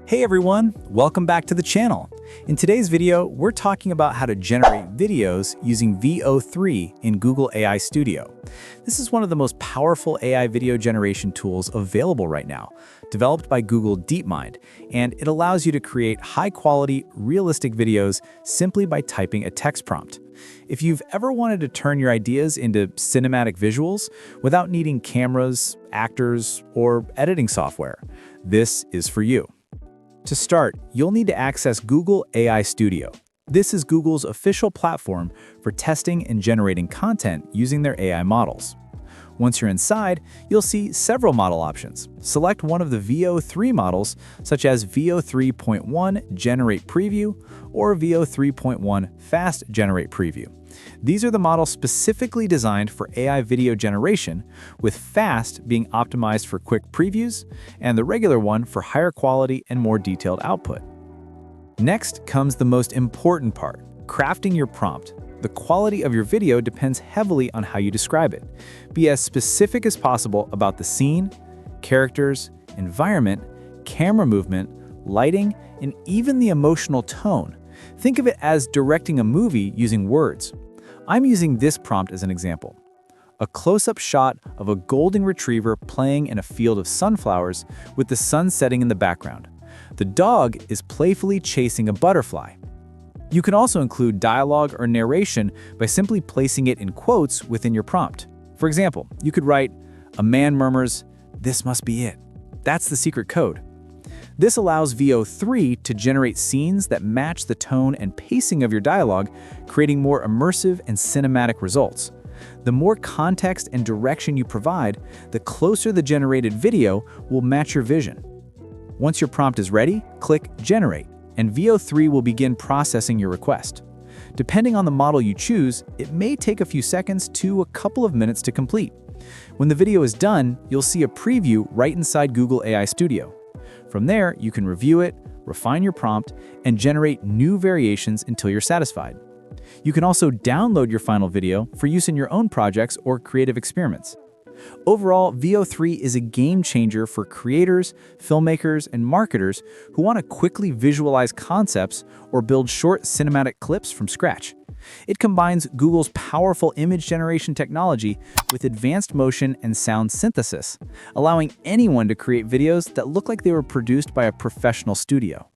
Hey everyone, welcome back to the channel. In today's video, we're talking about how to generate videos using VO3 in Google AI Studio. This is one of the most powerful AI video generation tools available right now, developed by Google DeepMind, and it allows you to create high-quality, realistic videos simply by typing a text prompt. If you've ever wanted to turn your ideas into cinematic visuals without needing cameras, actors, or editing software, this is for you. To start, you'll need to access Google AI Studio. This is Google's official platform for testing and generating content using their AI models. Once you're inside, you'll see several model options. Select one of the VO3 models, such as VO3.1 Generate Preview or VO3.1 Fast Generate Preview. These are the models specifically designed for AI video generation, with Fast being optimized for quick previews and the regular one for higher quality and more detailed output. Next comes the most important part, crafting your prompt. The quality of your video depends heavily on how you describe it. Be as specific as possible about the scene, characters, environment, camera movement, lighting, and even the emotional tone. Think of it as directing a movie using words. I'm using this prompt as an example. A close-up shot of a golden retriever playing in a field of sunflowers with the sun setting in the background. The dog is playfully chasing a butterfly. You can also include dialogue or narration by simply placing it in quotes within your prompt. For example, you could write, "A man murmurs, 'This must be it.' That's the secret code." This allows VO3 to generate scenes that match the tone and pacing of your dialogue, creating more immersive and cinematic results. The more context and direction you provide, the closer the generated video will match your vision. Once your prompt is ready, click Generate, and VO3 will begin processing your request. Depending on the model you choose, it may take a few seconds to a couple of minutes to complete. When the video is done, you'll see a preview right inside Google AI Studio. From there, you can review it, refine your prompt, and generate new variations until you're satisfied. You can also download your final video for use in your own projects or creative experiments. Overall, VO3 is a game changer for creators, filmmakers, and marketers who want to quickly visualize concepts or build short cinematic clips from scratch. It combines Google's powerful image generation technology with advanced motion and sound synthesis, allowing anyone to create videos that look like they were produced by a professional studio.